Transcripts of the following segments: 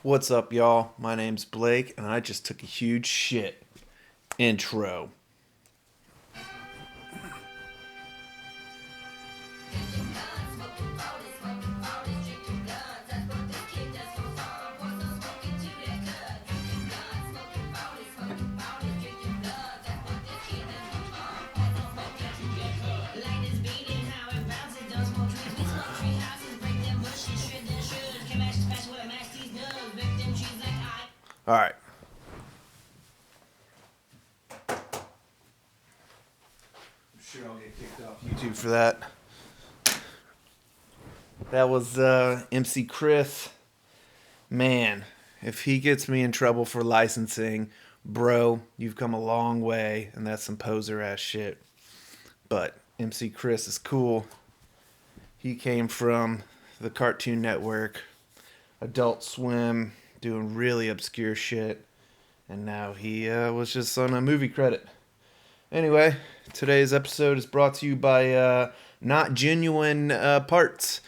What's up, y'all? My name's Blake, and I just took a huge shit. Intro. All right. I'm sure I'll get kicked off YouTube for that. That was MC Chris. Man, if he gets me in trouble for licensing, bro, you've come a long way, and that's some poser ass shit. But MC Chris is cool. He came from the Cartoon Network, Adult Swim, doing really obscure shit, and now he was just on a movie credit. Anyway, today's episode is brought to you by Not Genuine Parts.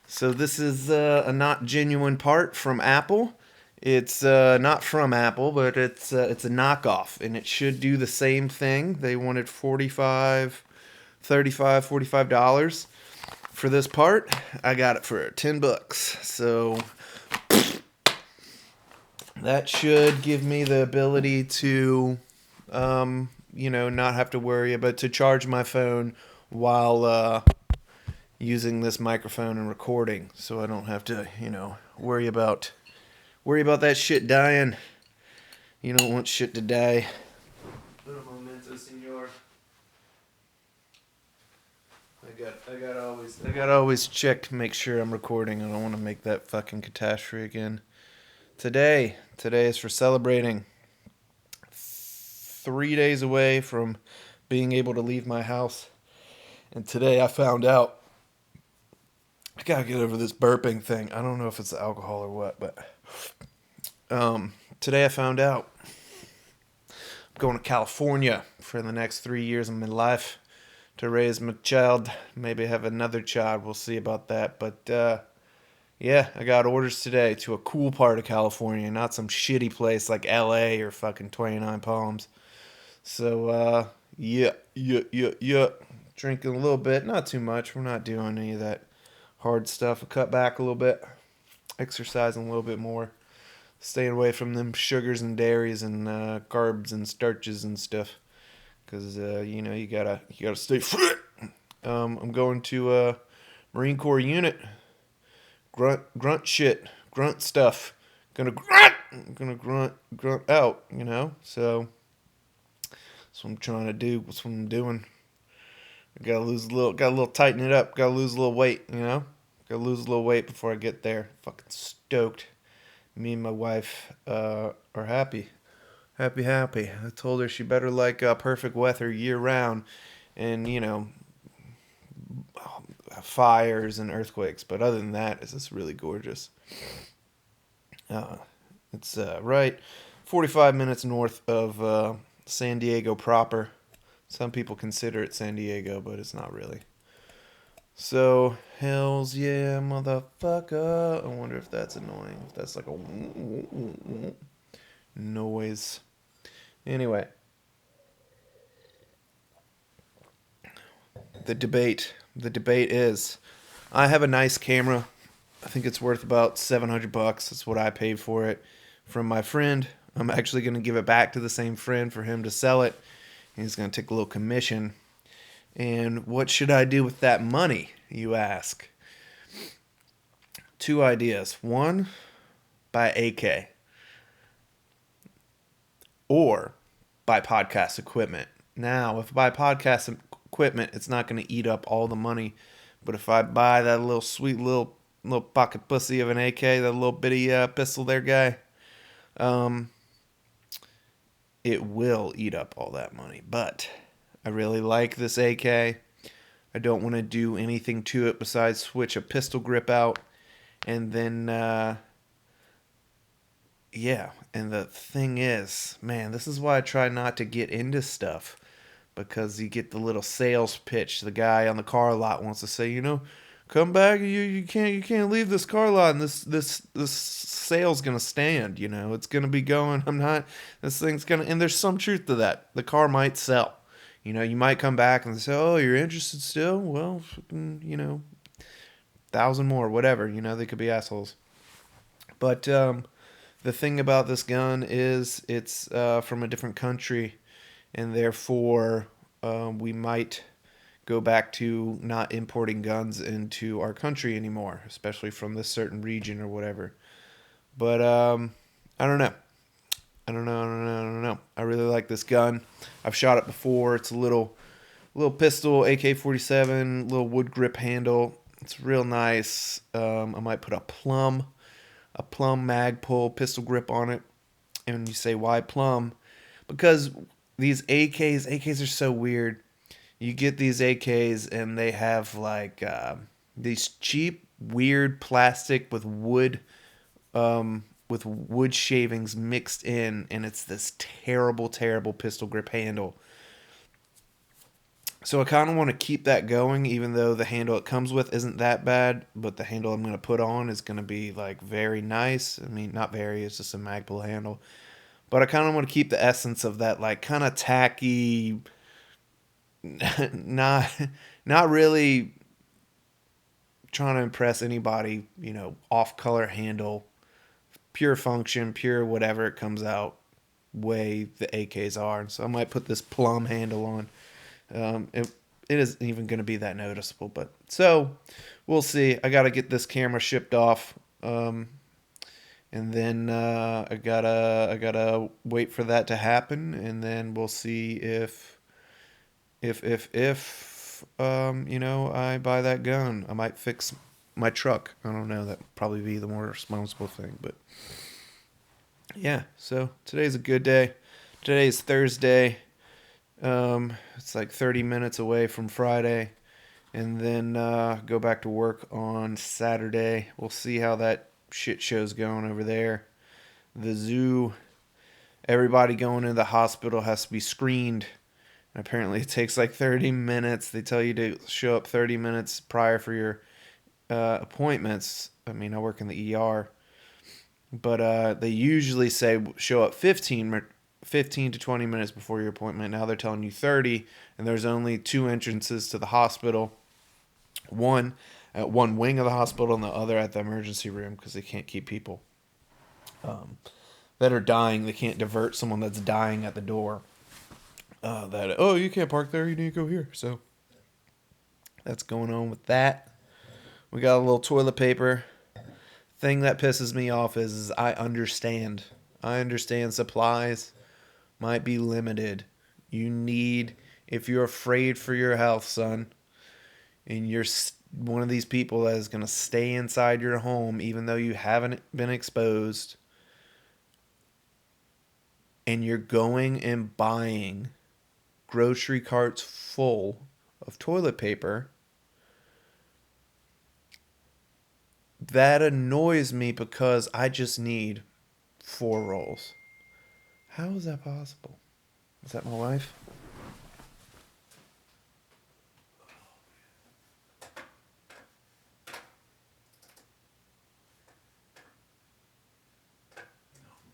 So this is a not genuine part from Apple. It's not from Apple, but it's a knockoff, and it should do the same thing. They wanted $45 for this part. I got it for $10. So that should give me the ability to, not have to worry about to charge my phone while using this microphone and recording, so I don't have to, worry about that shit dying. You don't want shit to die. Un momento, senor. I gotta always check to make sure I'm recording. I don't want to make that fucking catastrophe again. Today is for celebrating 3 days away from being able to leave my house. And today I found out I gotta get over this burping thing. I don't know if it's alcohol or what, but today I found out I'm going to California for the next 3 years of my life to raise my child. Maybe have another child. We'll see about that. But yeah, I got orders today to a cool part of California, not some shitty place like LA or fucking 29 Palms. So, yeah. Drinking a little bit, not too much. We're not doing any of that hard stuff. I cut back a little bit, exercising a little bit more, staying away from them sugars and dairies and carbs and starches and stuff. Because, you gotta stay fit. I'm going to a Marine Corps unit. Grunt shit. Grunt stuff. Gonna grunt out, So, that's what I'm trying to do. That's what I'm doing. I gotta tighten it up. Gotta lose a little weight, Gotta lose a little weight before I get there. Fucking stoked. Me and my wife are happy. Happy. I told her she better like perfect weather year round and, fires and earthquakes. But other than that, it's just really gorgeous. It's right 45 minutes north of San Diego proper. Some people consider it San Diego, but it's not really. So, hells yeah, motherfucker. I wonder if that's annoying. If that's like a noise. Anyway. The debate is, I have a nice camera. I think it's worth about $700. That's what I paid for it from my friend. I'm actually going to give it back to the same friend for him to sell it. He's going to take a little commission. And what should I do with that money, you ask? 2 ideas. 1, buy AK. Or buy podcast equipment. Now, if I buy podcast equipment, it's not going to eat up all the money. But if I buy that little sweet little pocket pussy of an AK, that little bitty pistol there guy, it will eat up all that money. But I really like this AK. I don't want to do anything to it besides switch a pistol grip out. And then, and the thing is, man, this is why I try not to get into stuff. Because you get the little sales pitch. The guy on the car lot wants to say, come back. You can't leave this car lot, and this sale's gonna stand. It's gonna be going. I'm not. This thing's gonna. And there's some truth to that. The car might sell. You might come back and say, "Oh, you're interested still? Well, thousand more, whatever." They could be assholes. But the thing about this gun is it's from a different country, and therefore we might go back to not importing guns into our country anymore, especially from this certain region or whatever. But I don't know. I don't know. I really like this gun. I've shot it before. It's a little pistol, AK-47, little wood grip handle. It's real nice. I might put a plum Magpul pistol grip on it. And you say, why plum? Because these AKs are so weird. You get these AKs and they have like these cheap, weird plastic with wood shavings mixed in, and it's this terrible, terrible pistol grip handle. So I kind of want to keep that going, even though the handle it comes with isn't that bad, but the handle I'm going to put on is going to be like very nice. I mean, not very, it's just a Magpul handle. But I kind of want to keep the essence of that like kind of tacky, not really trying to impress anybody, off color handle, pure function, pure whatever it comes out way the AKs are. So I might put this plum handle on. It isn't even going to be that noticeable, but so we'll see. I got to get this camera shipped off, and then I gotta wait for that to happen, and then we'll see if I buy that gun. I might fix my truck. I don't know. That'd probably be the more responsible thing, but yeah. So today's a good day. Today's Thursday. It's like 30 minutes away from Friday, and then go back to work on Saturday. We'll see how that shit show's going over there. The zoo, everybody going into the hospital has to be screened. And apparently it takes like 30 minutes. They tell you to show up 30 minutes prior for your appointments. I mean, I work in the ER, but they usually say show up 15 to 20 minutes before your appointment. Now they're telling you 30, and there's only 2 entrances to the hospital. One at one wing of the hospital and the other at the emergency room, because they can't keep people that are dying. They can't divert someone that's dying at the door. You can't park there, you need to go here. So that's going on with that. We got a little toilet paper. Thing that pisses me off is I understand supplies might be limited. If you're afraid for your health, son, and you're one of these people that is going to stay inside your home even though you haven't been exposed, and you're going and buying grocery carts full of toilet paper, that annoys me because I just need 4 rolls. How is that possible? Is that my wife?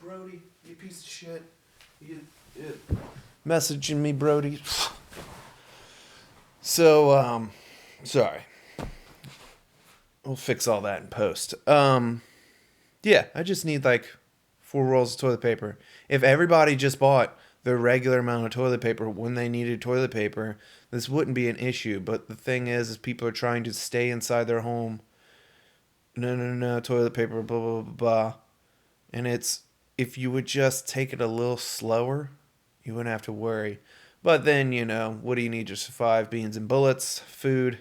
Brody, you piece of shit. You messaging me, Brody. So, sorry. We'll fix all that in post. Yeah, I just need like 4 rolls of toilet paper. If everybody just bought the regular amount of toilet paper when they needed toilet paper, this wouldn't be an issue. But the thing is people are trying to stay inside their home. No, toilet paper, blah, blah, blah, blah. And if you would just take it a little slower, you wouldn't have to worry. But then, what do you need to survive? Beans and bullets, food.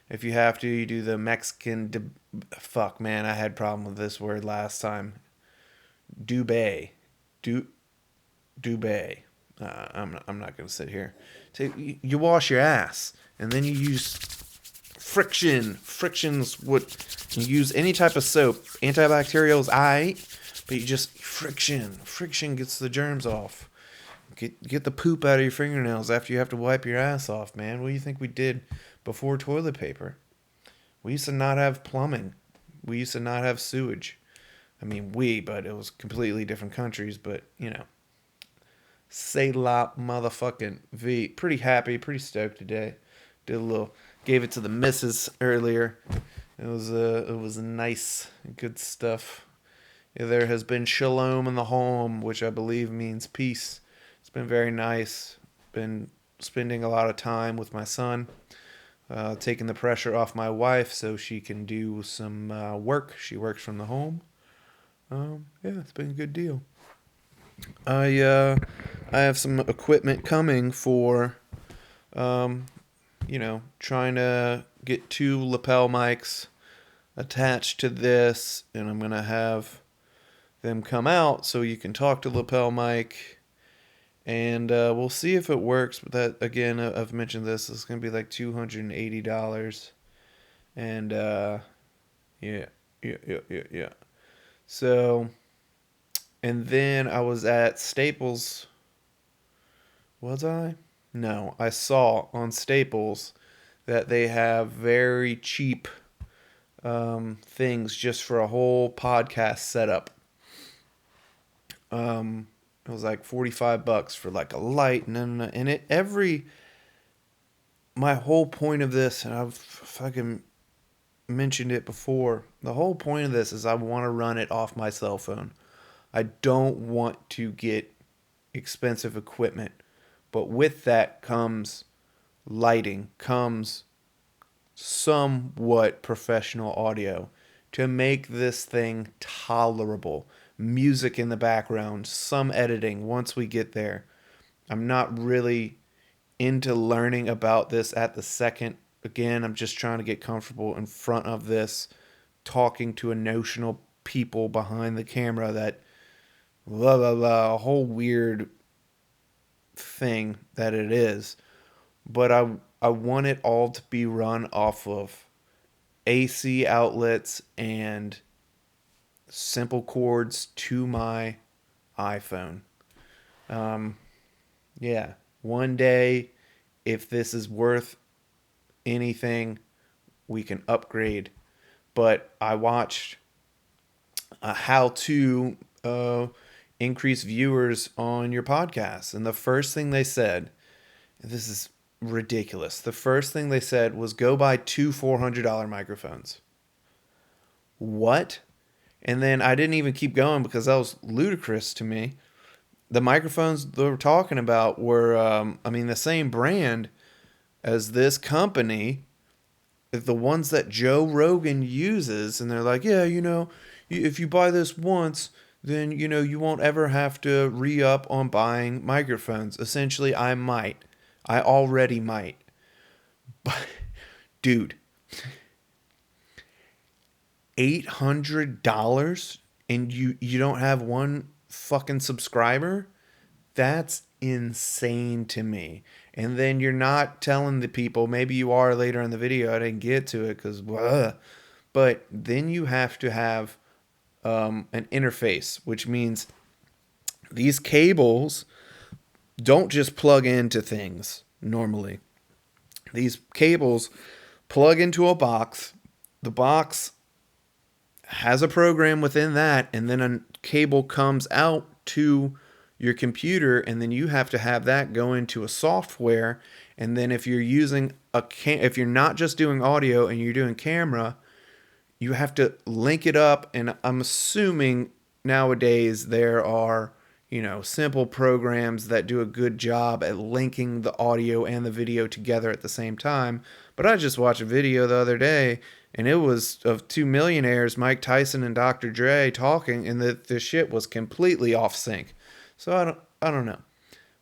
If you have to, you do the Mexican... Fuck, man, I had a problem with this word last time. Dubay. Dubay. I'm not going to sit here. You wash your ass, and then you use friction. Friction's what... You use any type of soap. Antibacterial is aight, but you just... Friction gets the germs off. Get the poop out of your fingernails after you have to wipe your ass off, man. What do you think we did before toilet paper? We used to not have plumbing. We used to not have sewage. I mean, but it was completely different countries. But, say la motherfucking V. Pretty happy, pretty stoked today. Did a little, gave it to the missus earlier. It was nice, good stuff. Yeah, there has been shalom in the home, which I believe means peace. It's been very nice. Been spending a lot of time with my son, taking the pressure off my wife so she can do some work. She works from the home. Yeah, it's been a good deal. I have some equipment coming for trying to get two lapel mics attached to this, and I'm gonna have them come out so you can talk to lapel mic, and we'll see if it works. But that again, I've mentioned this. It's gonna be like $280, and yeah. So, and then I was at Staples. Was I? No, I saw on Staples that they have very cheap things just for a whole podcast setup. It was like $45 for like a light and it every my whole point of this, and I've fucking mentioned it before. The whole point of this is I want to run it off my cell phone. I don't want to get expensive equipment, but with that comes lighting, comes somewhat professional audio to make this thing tolerable. Music in the background, some editing once we get there. I'm not really into learning about this at the second. Again, I'm just trying to get comfortable in front of this, talking to a notional people behind the camera that blah blah blah, a whole weird thing that it is. But I want it all to be run off of AC outlets and simple cords to my iPhone. Yeah, one day, if this is worth anything, we can upgrade. But I watched how to increase viewers on your podcast, and the first thing they said, this is ridiculous. The first thing they said was go buy two $400 microphones. What? And then I didn't even keep going because that was ludicrous to me. The microphones they were talking about were, the same brand as this company, the ones that Joe Rogan uses. And they're like, yeah, if you buy this once, then, you won't ever have to re-up on buying microphones. Essentially, I might. I already might. But, dude, $800 and you don't have one fucking subscriber? That's insane to me. And then you're not telling the people, maybe you are later in the video, I didn't get to it because but then you have to have an interface, which means these cables don't just plug into things normally. These cables plug into a box. The box has a program within that, and then a cable comes out to your computer, and then you have to have that go into a software. And then if you're using if you're not just doing audio and you're doing camera, you have to link it up. And I'm assuming nowadays there are simple programs that do a good job at linking the audio and the video together at the same time. But I just watched a video the other day, and it was of two millionaires, Mike Tyson and Dr. Dre, talking, and the shit was completely off sync. So I don't know.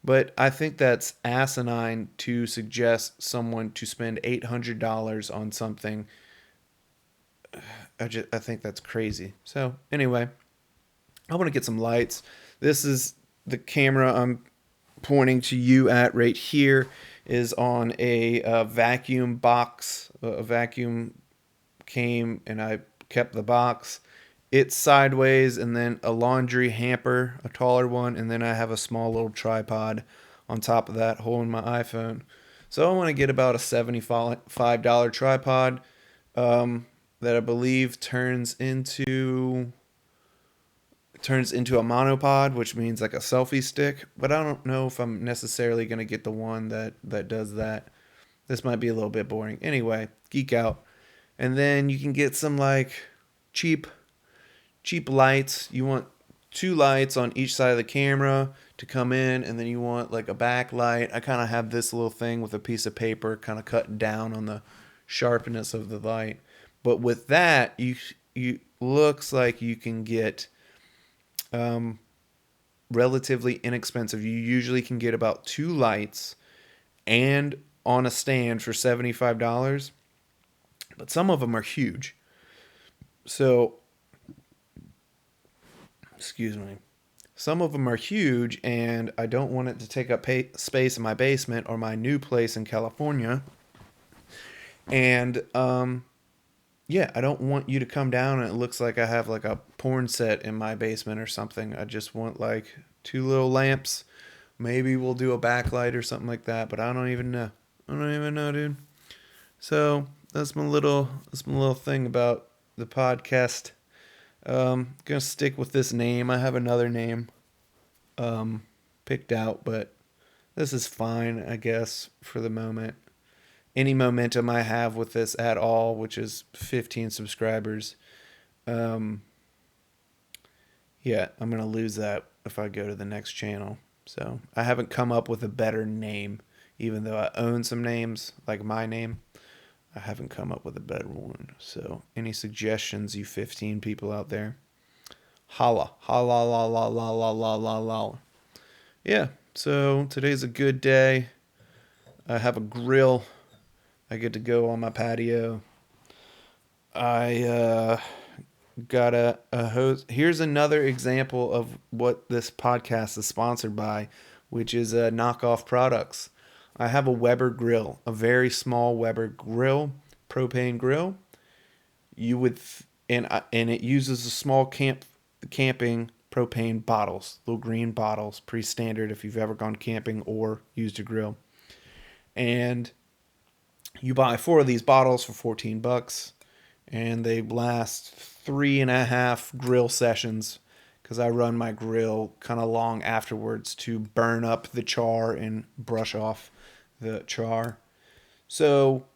But I think that's asinine to suggest someone to spend $800 on something. I think that's crazy. So anyway, I want to get some lights. This is the camera I'm pointing to you at right here is on a vacuum box. A vacuum came and I kept the box. It's sideways, and then a laundry hamper, a taller one, and then I have a small little tripod on top of that holding my iPhone. So I want to get about a $75 tripod. that I believe turns into a monopod, which means like a selfie stick. But I don't know if I'm necessarily gonna get the one that does that. This might be a little bit boring. Anyway, geek out, and then you can get some like cheap cheap lights. You want two lights on each side of the camera to come in, and then you want like a backlight. I kind of have this little thing with a piece of paper, kind of cutting down on the sharpness of the light. But with that, you looks like you can get um, relatively inexpensive. You usually can get about two lights and on a stand for $75, but some of them are huge. So, excuse me. Some of them are huge, and I don't want it to take up space in my basement or my new place in California. And yeah, I don't want you to come down and it looks like I have like a porn set in my basement or something. I just want like two little lamps. Maybe we'll do a backlight or something like that, but I don't even know. I don't even know, dude. So that's my little thing about the podcast. Gonna stick with this name. I have another name picked out, but this is fine, I guess, for the moment. Any momentum I have with this at all, which is 15 subscribers, um, yeah, I'm gonna lose that if I go to the next channel. So I haven't come up with a better name, even though I own some names like my name. I haven't come up with a better one. So any suggestions, you 15 people out there? Holla, holla, la la la la la la la. Yeah. So today's a good day. I have a grill. I get to go on my patio. I got a host. Here's another example of what this podcast is sponsored by, which is knockoff products. I have a Weber grill, a very small Weber grill, propane grill. You would, and it uses a small camping propane bottles, little green bottles, pretty standard if you've ever gone camping or used a grill. And you buy four of these bottles for $14, and they last 3.5 grill sessions because I run my grill kind of long afterwards to burn up the char and brush off the char. So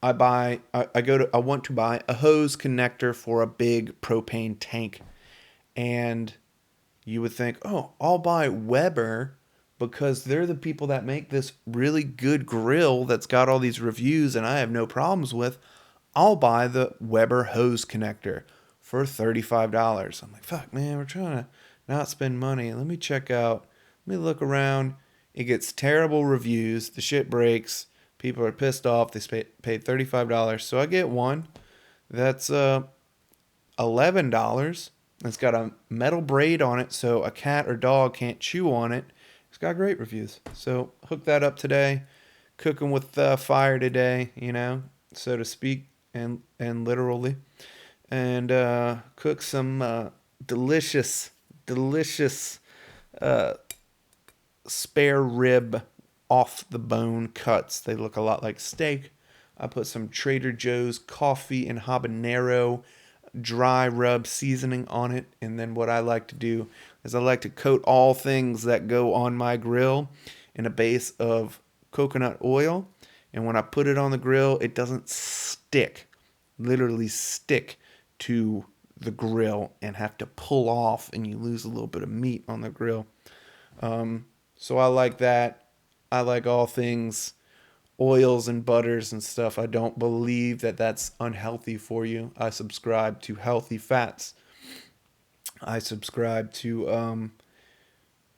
I want to buy a hose connector for a big propane tank. And you would think, oh, I'll buy Weber because they're the people that make this really good grill that's got all these reviews and I have no problems with. I'll buy the Weber hose connector for $35. I'm like, fuck, man, we're trying to not spend money. Let me check out, let me look around. It gets terrible reviews. The shit breaks. People are pissed off. They paid $35. So I get one that's $11. It's got a metal braid on it so a cat or dog can't chew on it. It's got great reviews. So hook that up today. Cooking with fire today, so to speak, and literally. And cook some delicious spare rib off the bone cuts. They look a lot like steak. I put some Trader Joe's coffee and habanero dry rub seasoning on it. And then what I like to do is I like to coat all things that go on my grill in a base of coconut oil. And when I put it on the grill, it doesn't literally stick to the grill and have to pull off, and you lose a little bit of meat on the grill. So I like that. I like all things oils and butters and stuff. I don't believe that that's unhealthy for you. I subscribe to healthy fats. I subscribe to,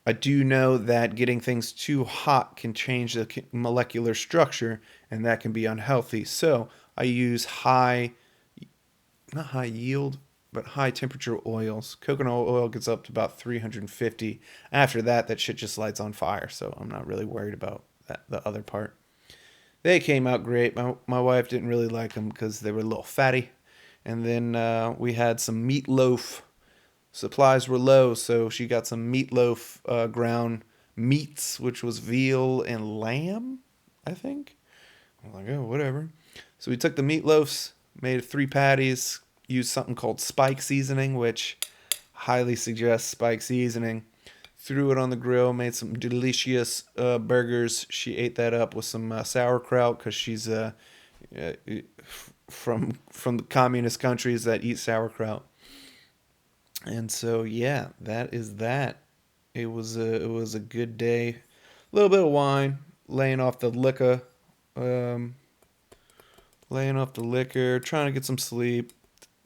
I do know that getting things too hot can change the molecular structure, and that can be unhealthy. So I use not high yield, but high temperature oils. Coconut oil gets up to about 350. After that, that shit just lights on fire. So I'm not really worried about the other part. They came out great. My wife didn't really like them because they were a little fatty. And then we had some meatloaf. Supplies were low, so she got some meatloaf ground meats, which was veal and lamb, I think. I'm like, oh, whatever. So we took the meatloafs, Made 3 patties. Used something called Spike seasoning, which highly suggest Spike seasoning. Threw it on the grill. Made some delicious burgers. She ate that up with some sauerkraut because she's from the communist countries that eat sauerkraut. And so yeah, that is that. It was a good day. A little bit of wine, laying off the liquor, um, trying to get some sleep.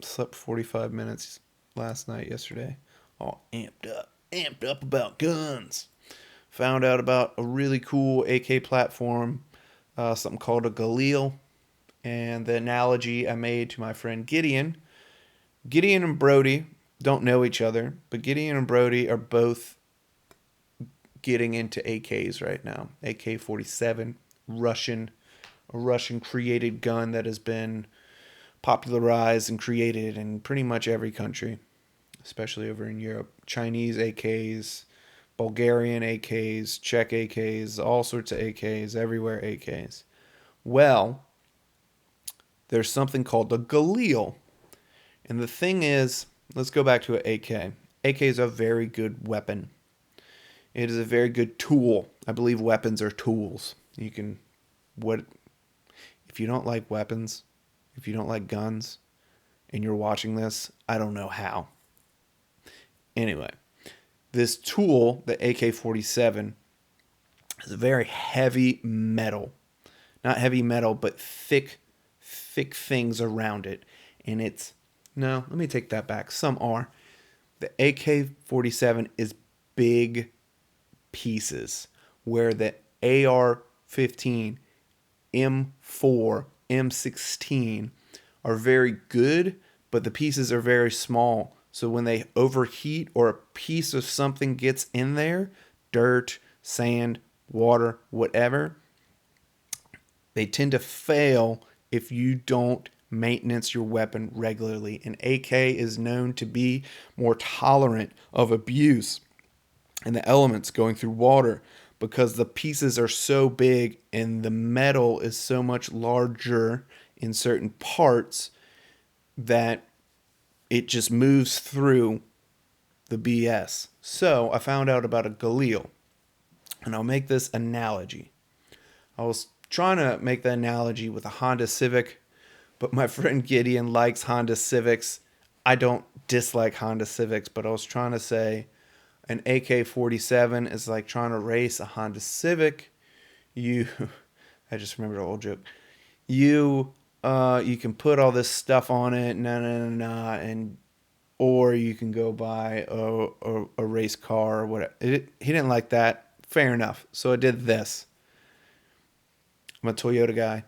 Slept 45 minutes last night, yesterday. All amped up about guns. Found out about a really cool AK platform, something called a Galil. And the analogy I made to my friend Gideon and Brody don't know each other, but Gideon and Brody are both getting into AKs right now. AK-47, a Russian created gun that has been popularized and created in pretty much every country, especially over in Europe. Chinese AKs, Bulgarian AKs, Czech AKs, all sorts of AKs, everywhere AKs. Well, there's something called the Galil. And the thing is, let's go back to an AK. AK is a very good weapon. It is a very good tool. I believe weapons are tools. You can, what, if you don't like weapons, if you don't like guns, and you're watching this, I don't know how. Anyway, this tool, the AK-47, is a very heavy metal. Not heavy metal, but thick things around it. And it's, no, let me take that back. Some are. The AK-47 is big pieces, where the AR-15, M4, M16 are very good, but the pieces are very small. So when they overheat or a piece of something gets in there, dirt, sand, water, whatever, they tend to fail if you don't maintenance your weapon regularly. An AK is known to be more tolerant of abuse and the elements going through water because the pieces are so big and the metal is so much larger in certain parts that it just moves through the BS. So I found out about a Galil, and I'll make this analogy. I was trying to make the analogy with a Honda Civic, but my friend Gideon likes Honda Civics. I don't dislike Honda Civics, but I was trying to say an AK-47 is like trying to race a Honda Civic. I just remembered an old joke. You can put all this stuff on it, and or you can go buy a race car or whatever. He didn't like that. Fair enough. So I did this. I'm a Toyota guy.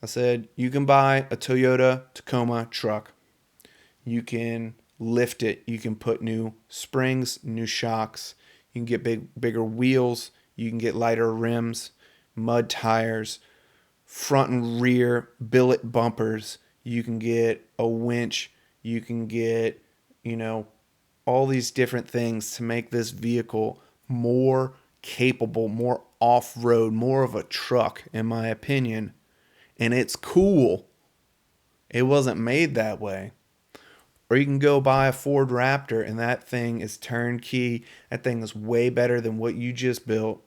I said, you can buy a Toyota Tacoma truck. You can lift it. You can put new springs, new shocks. You can get bigger wheels. You can get lighter rims, mud tires, front and rear billet bumpers. You can get a winch. You can get, all these different things to make this vehicle more capable, more off-road, more of a truck, in my opinion. And it's cool. It wasn't made that way. Or you can go buy a Ford Raptor, and that thing is turnkey. That thing is way better than what you just built.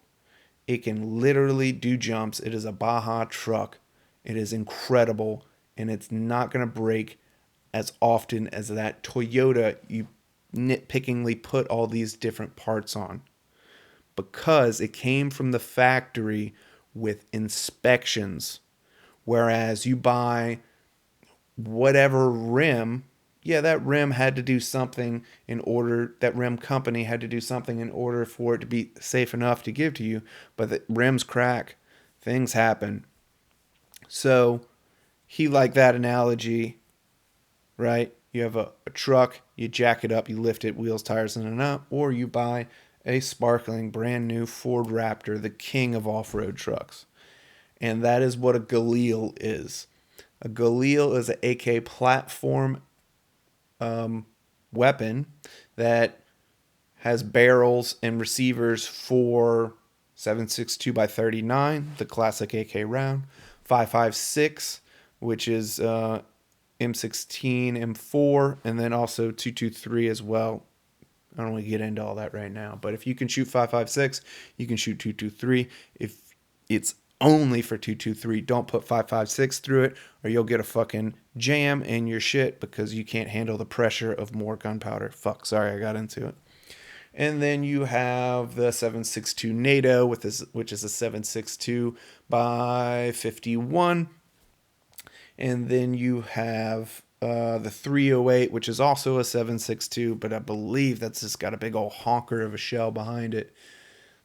It can literally do jumps. It is a Baja truck. It is incredible, and it's not going to break as often as that Toyota you nitpickingly put all these different parts on, because it came from the factory with inspections. Whereas you buy whatever rim, yeah, that rim had to do something that rim company had to do something in order for it to be safe enough to give to you. But the rims crack, things happen. So he liked that analogy, right? You have a truck, you jack it up, you lift it, wheels, tires, and up, or you buy a sparkling brand new Ford Raptor, the king of off-road trucks. And that is what a Galil is. A Galil is an AK platform weapon that has barrels and receivers for 7.62 by 39, the classic AK round, 5.56, which is M16, M4, and then also 223 as well. I don't want to get into all that right now, but if you can shoot 5.56, you can shoot 223. If it's only for 223, don't put 5.56 through it, or you'll get a fucking jam in your shit because you can't handle the pressure of more gunpowder. Fuck, sorry, I got into it. And then you have the 7.62 NATO, which is a 7.62 by 51. And then you have the 308, which is also a 7.62, but I believe that's just got a big old honker of a shell behind it.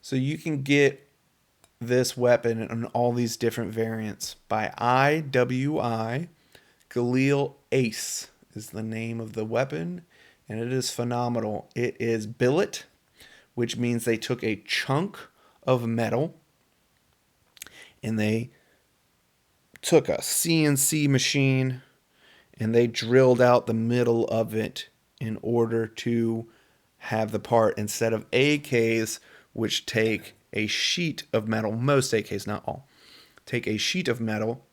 So you can get this weapon in all these different variants by IWI. Galil Ace is the name of the weapon, and it is phenomenal. It is billet, which means they took a chunk of metal and they took a CNC machine and they drilled out the middle of it in order to have the part, instead of AKs, which take a sheet of metal. Most AKs, not all, take a sheet of metal,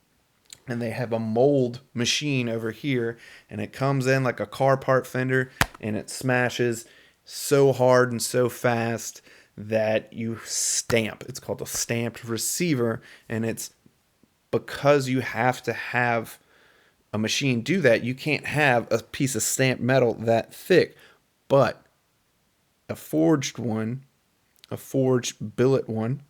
and they have a mold machine over here, and it comes in like a car part fender, and it smashes so hard and so fast that you stamp. It's called a stamped receiver, and it's because you have to have a machine do that. You can't have a piece of stamped metal that thick, but a forged one, a forged billet one,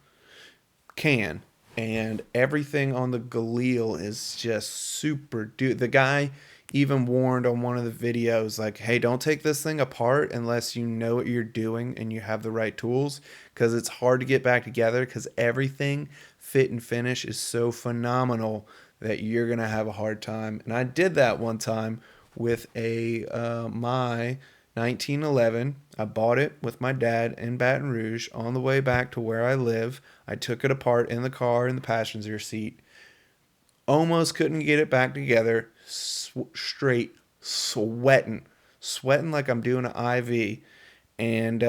can. And everything on the Galil is just super dude. The guy even warned on one of the videos, like, hey, don't take this thing apart unless you know what you're doing and you have the right tools, because it's hard to get back together, because everything fit and finish is so phenomenal that you're gonna have a hard time. And I did that one time with a my 1911. I bought it with my dad in Baton Rouge. On the way back to where I live, I took it apart in the car in the passenger seat. Almost couldn't get it back together. Straight sweating like I'm doing an IV. And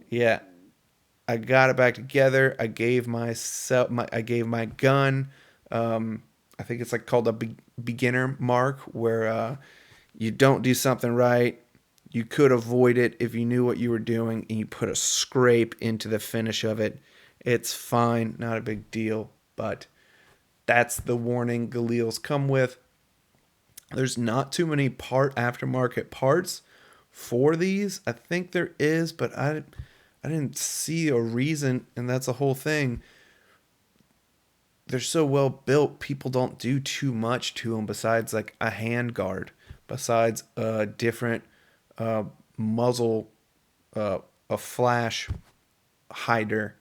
yeah, I got it back together. I gave my gun. I think it's like called a beginner mark, where you don't do something right, you could avoid it if you knew what you were doing, and you put a scrape into the finish of it. It's fine, not a big deal, but that's the warning Galils come with. There's not too many aftermarket parts for these. I think there is, but I didn't see a reason, and that's the whole thing. They're so well built, people don't do too much to them besides like a hand guard, besides a different muzzle, a flash hider,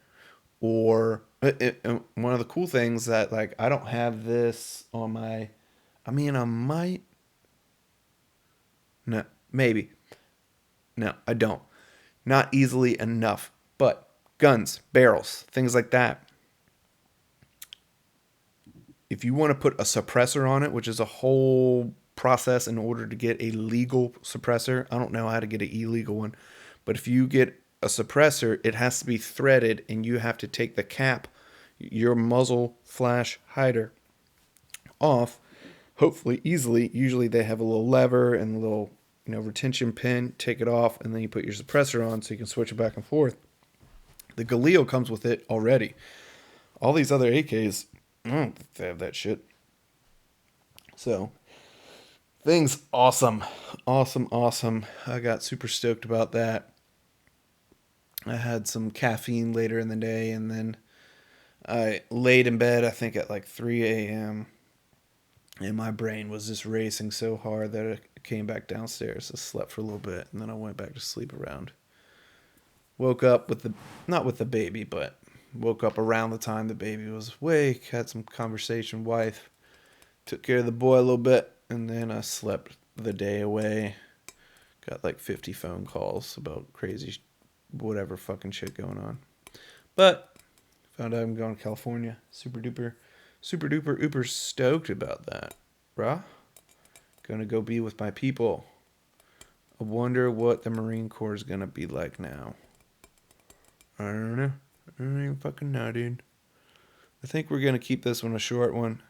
or one of the cool things that, like, I don't have this on my, I mean, I might, no, maybe, no, I don't, not easily enough, but guns, barrels, things like that. If you want to put a suppressor on it, which is a whole process in order to get a legal suppressor, I don't know how to get an illegal one, but if you get a suppressor, it has to be threaded, and you have to take the cap, your muzzle flash hider, off, hopefully easily. Usually they have a little lever and a little, retention pin. Take it off, and then you put your suppressor on so you can switch it back and forth. The Galil comes with it already. All these other AKs, I don't think they have that shit. So, thing's awesome. Awesome. I got super stoked about that. I had some caffeine later in the day, and then I laid in bed, I think at like 3 a.m. And my brain was just racing so hard that I came back downstairs. I slept for a little bit, and then I went back to sleep around. Woke up not with the baby, but woke up around the time the baby was awake, had some conversation, wife, took care of the boy a little bit, and then I slept the day away. Got like 50 phone calls about crazy, whatever fucking shit going on. But found out I'm going to California. Super duper uber stoked about that, bruh. Gonna go be with my people. I wonder what the Marine Corps is gonna be like now. I don't know. I don't even fucking know, dude. I think we're going to keep this one a short one.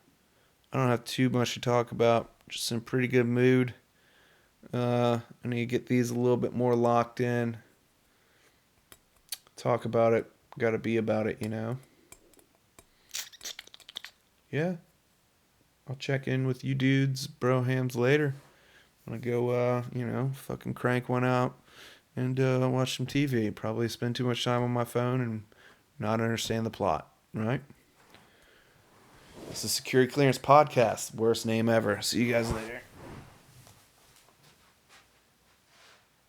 I don't have too much to talk about. Just in a pretty good mood. I need to get these a little bit more locked in. Talk about it. Gotta be about it, Yeah. I'll check in with you dudes, brohams, later. I'm gonna go, fucking crank one out and watch some TV. Probably spend too much time on my phone and not understand the plot, right? This is Security Clearance Podcast. Worst name ever. See you guys later.